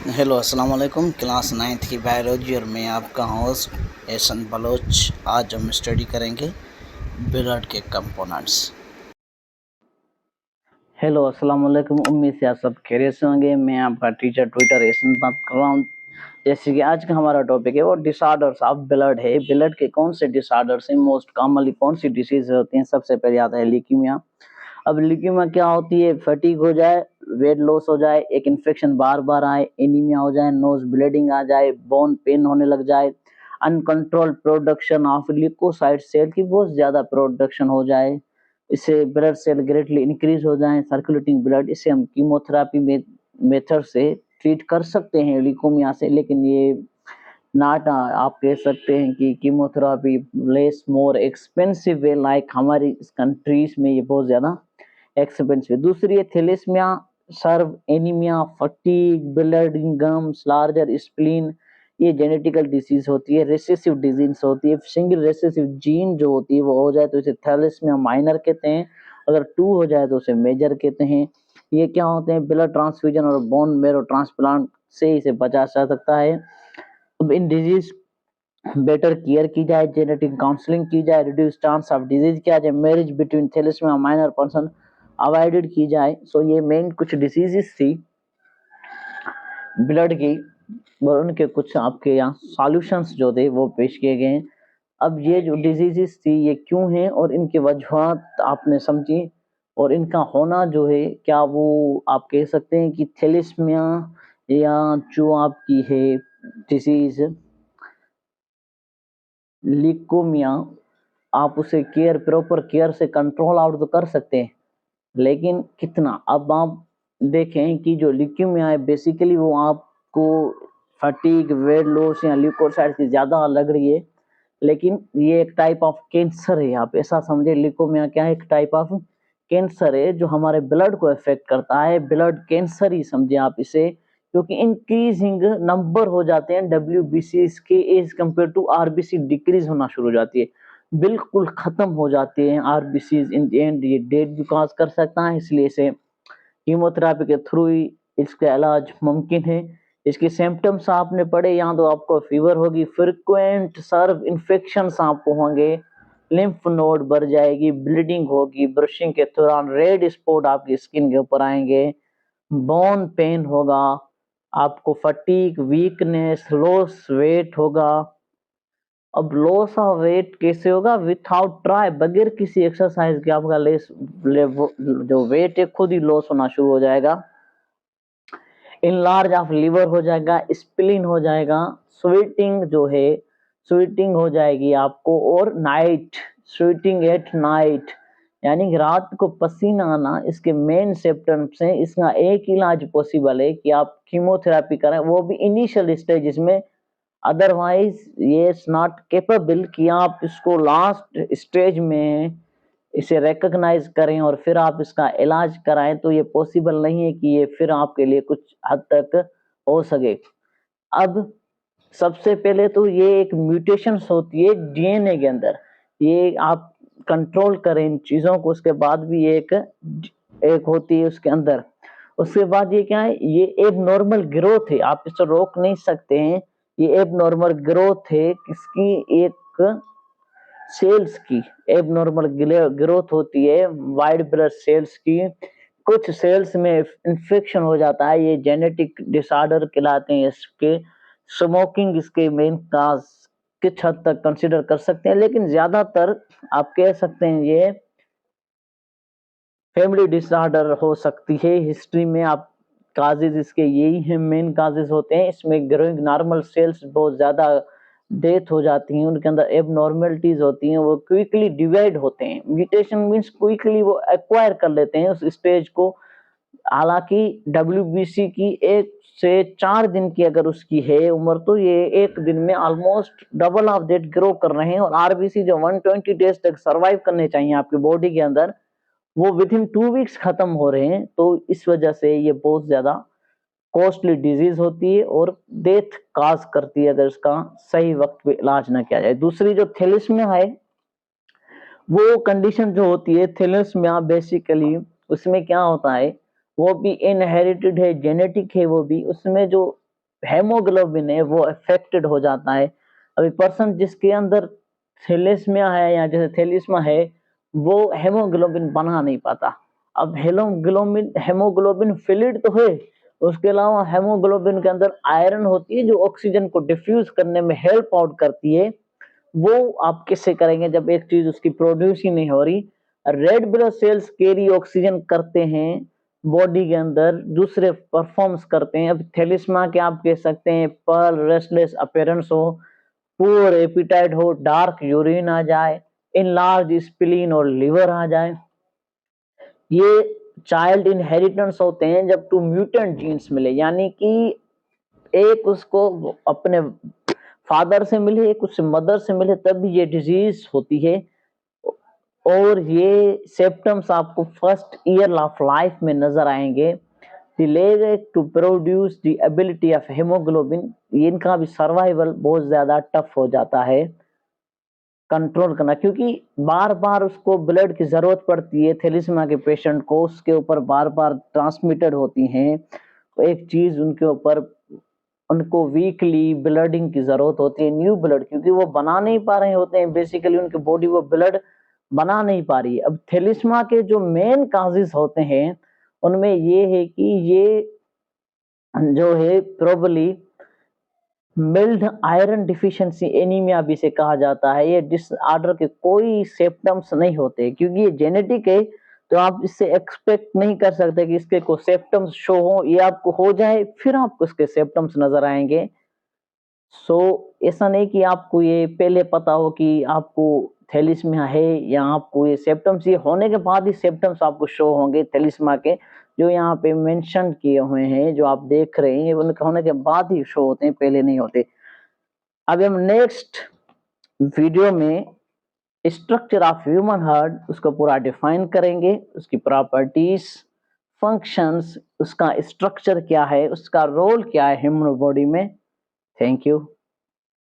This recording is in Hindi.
हेलो अस्सलाम वालेकुम। क्लास 9th की बायोलॉजी और मैं आपका होस्ट एहसन बलोच। आज हम स्टडी करेंगे ब्लड के कंपोनेंट्स। हेलो अस्सलाम वालेकुम। उम्मीद से आप सब खैरियत से होंगे। मैं आपका टीचर ट्विटर एहसन बात कर रहा हूँ। जैसे कि आज का हमारा टॉपिक है वो डिसऑर्डर्स ऑफ ब्लड है। ब्लड के कौन से डिसऑर्डर्स हैं, मोस्ट कॉमनली कौन सी डिसीज होती हैं। सबसे पहले आता है ल्यूकीमिया। अब ल्यूकीमिया क्या होती है? फटीग हो जाए, वेट लॉस हो जाए, एक इन्फेक्शन बार बार आए, एनीमिया हो जाए, नोज ब्लीडिंग आ जाए, बोन पेन होने लग जाए, uncontrolled production of leukocyte cell की बहुत ज्यादा प्रोडक्शन हो जाए, इससे ब्लड सेल ग्रेटली इंक्रीज हो जाए, सर्कुलेटिंग ब्लड। इसे हम कीमोथेरेपी मेथड से ट्रीट कर सकते हैं ल्यूकीमिया से। लेकिन ये नॉट, आप कह सकते हैं कि कीमोथेरेपी लेस मोर एक्सपेंसिव है। लाइक हमारी कंट्रीज में ये बहुत ज्यादा एक्सपेंसिव। दूसरी है thalassaemia, severe anaemia, fatigue, bleeding gums, larger spleen. ये जेनेटिकल डिसीज होती है, रेसेसिव डिजीज होती है। सिंगल रेसेसिव जीन जो होती है वो हो जाए तो इसे थैलेसीमिया माइनर कहते हैं। अगर 2 हो जाए तो उसे मेजर कहते हैं। ये क्या होते हैं? ब्लड ट्रांसफ्यूजन और बोन मैरो ट्रांसप्लांट से इसे बचा जा सकता है। अब इन डिजीज बेटर केयर की जाए, जेनेटिक काउंसलिंग की जाए, रिड्यूस चांस ऑफ डिजीज किया जाए, marriage between thalassaemia minor person avoided की जाए। सो ये मेन कुछ डिसीजेस थी ब्लड की और उनके कुछ आपके यहाँ सॉल्यूशंस जो थे वो पेश किए गए हैं। अब ये जो डिजीजेस थी ये क्यों हैं और इनकी वजूहात आपने समझी, और इनका होना जो है क्या वो आप कह सकते हैं कि थैलेसीमिया या जो आपकी है डिजीज ल्यूकीमिया, आप उसे केयर, प्रॉपर केयर से कंट्रोल आउट तो कर सकते हैं, लेकिन कितना? अब आप देखें कि जो ल्यूकीमिया है बेसिकली वो आपको फटीग, वेट लॉस या ल्यूकोसाइट्स की ज्यादा लग रही है, लेकिन ये एक टाइप ऑफ कैंसर है। आप ऐसा समझे, ल्यूकीमिया क्या है? एक टाइप ऑफ कैंसर है जो हमारे ब्लड को अफेक्ट करता है। ब्लड कैंसर ही समझे आप इसे, क्योंकि इंक्रीजिंग नंबर हो जाते हैं डब्ल्यूबीसी के as compare to RBC decrease होना शुरू हो जाती है, बिल्कुल खत्म हो जाते हैं आरबीसीज इन द एंड। ये डेथ भी कॉज कर सकता है, इसलिए इसे कीमोथेरेपी के थ्रू ही इसका इलाज मुमकिन है। इसके सिम्टम्स आपने पढ़े, यहाँ तो आपको फीवर होगी, फ्रिक्वेंट सर्व इन्फेक्शंस आपको होंगे, लिम्फ नोड बढ़ जाएगी, ब्लीडिंग होगी, ब्रशिंग के दौरान रेड स्पॉट आपकी स्किन के ऊपर आएंगे, बोन पेन होगा, आपको फटीग, वीकनेस, लॉस वेट होगा। अब लॉस ऑफ वेट कैसे होगा? विथआउट ट्राई, बगैर किसी एक्सरसाइज के आपका जो वेट है खुद ही लॉस होना शुरू हो जाएगा। इनलार्ज ऑफ लिवर हो जाएगा, स्प्लीन हो जाएगा, स्वेटिंग जो है स्वेटिंग हो जाएगी आपको, और नाइट स्वेटिंग एट नाइट, यानी कि रात को पसीना आना इसके मेन सिम्टम्स हैं। इसका एक इलाज पॉसिबल है कि आप कीमोथेरेपी करें, वो भी इनिशियल स्टेज में। अदरवाइज ये इज नॉट केपेबल कि आप इसको लास्ट स्टेज में इसे रिकॉग्नाइज करें और फिर आप इसका इलाज कराएं, तो ये पॉसिबल नहीं है कि ये फिर आपके लिए कुछ हद तक हो सके। अब सबसे पहले तो ये एक म्यूटेशंस होती है डीएनए के अंदर, ये आप कंट्रोल करें इन चीजों को, उसके बाद भी एक एक होती है उसके अंदर। उसके बाद ये क्या है? ये एक नॉर्मल ग्रोथ है, आप इसे रोक नहीं सकते हैं। ये एक नॉर्मल ग्रोथ है किसकी? एक सेल्स की एबनॉर्मल ग्रोथ होती है, वाइट ब्लड सेल्स की। कुछ सेल्स में इन्फेक्शन हो जाता है, ये जेनेटिक डिसऑर्डर कहलाते हैं। इसके स्मोकिंग इसके मेन काज कुछ हद तक कंसीडर कर सकते हैं, लेकिन ज्यादातर आप कह सकते हैं ये फैमिली डिसऑर्डर हो सकती है। हिस्ट्री में आप काजेज इसके यही हैं, मेन काजेज होते हैं। इसमें ग्रोइंग नॉर्मल सेल्स बहुत ज्यादा डेथ हो जाती हैं, उनके अंदर एबनॉर्मलिटीज होती हैं, वो क्विकली डिवाइड होते हैं। म्यूटेशन मींस क्विकली वो एक्वायर कर लेते हैं उस स्टेज को। हालांकि डब्ल्यूबीसी की 1 से 4 दिन की अगर उसकी है उम्र, तो ये एक दिन में almost double of that grow कर रहे हैं। और आरबीसी जो 120 डेज तक सरवाइव करने चाहिए आपके बॉडी के अंदर, वो विद इन 2 वीक्स खत्म हो रहे हैं। तो इस वजह से ये बहुत ज्यादा कॉस्टली डिजीज होती है और डेथ काज करती है अगर इसका सही वक्त पे इलाज ना किया जाए। दूसरी जो थैलेसीमिया है, वो कंडीशन जो होती है थैलेसीमिया बेसिकली, उसमें क्या होता है? वो भी इनहेरिटेड है, जेनेटिक है। वो भी उसमें जो हेमोग्लोबिन है वो अफेक्टेड हो जाता है। अभी पर्सन जिसके अंदर थैलेसीमिया है या जैसे थैलेसीमिया है वो हेमोग्लोबिन बना नहीं पाता। अब हेमोग्लोबिन फिलिड तो है, उसके अलावा हेमोग्लोबिन के अंदर आयरन होती है जो ऑक्सीजन को डिफ्यूज करने में हेल्प आउट करती है। वो आप किससे करेंगे जब एक चीज उसकी प्रोड्यूस ही नहीं हो रही। Red blood cells carry oxygen करते हैं बॉडी के अंदर, दूसरे परफॉर्म्स करते हैं। अब थैलेसीमिया के आप कह सकते हैं पर्ल रेस्टलेस अपीयरेंस हो, पुअर एपिटाइट हो, डार्क यूरिन आ जाए, इनलार्ज स्प्लीन और लिवर आ जाए। ये चाइल्ड इनहेरिटेंस होते हैं जब टू म्यूटेंट जीन्स मिले, यानी कि एक उसको अपने फादर से मिले एक उससे मदर से मिले तब ये डिजीज होती है। और ये सिम्टम्स आपको फर्स्ट ईयर ऑफ लाइफ में नजर आएंगे। Delay to produce the ability of haemoglobin, इनका भी सर्वाइवल बहुत ज्यादा टफ हो जाता है कंट्रोल करना, क्योंकि बार बार उसको ब्लड की जरूरत पड़ती है। थैलेसीमिया के पेशेंट को उसके ऊपर बार बार ट्रांसमिटेड होती हैं तो एक चीज उनके ऊपर उनको वीकली ब्लडिंग की जरूरत होती है, न्यू ब्लड, क्योंकि वो बना नहीं पा रहे होते हैं बेसिकली उनकी बॉडी वो ब्लड बना नहीं पा रही है। अब थैलेसीमिया के जो मेन काजेस होते हैं उनमें ये है कि ये जो है probably mild iron deficiency anaemia भी से कहा जाता है। ये डिसऑर्डर के कोई सिम्टम्स नहीं होते क्योंकि ये जेनेटिक है, तो आप इससे एक्सपेक्ट नहीं कर सकते कि इसके कोई सिम्टम्स शो हो। ये आपको हो जाए फिर आपको इसके सिम्टम्स नजर आएंगे। सो ऐसा नहीं कि आपको ये पहले पता हो कि आपको थैलेसीमिया है या आपको ये सिम्टम्स, ये होने के बाद ही सिम्टम्स आपको शो होंगे थैलेसीमिया के, जो यहाँ पे मेंशन किए हुए हैं जो आप देख रहे हैं उनके होने के बाद ही शो होते हैं, पहले नहीं होते। अब हम नेक्स्ट वीडियो में स्ट्रक्चर ऑफ ह्यूमन हार्ट उसको पूरा डिफाइन करेंगे, उसकी प्रॉपर्टीज, फंक्शंस, उसका स्ट्रक्चर क्या है, उसका रोल क्या है ह्यूमन बॉडी में। Thank you.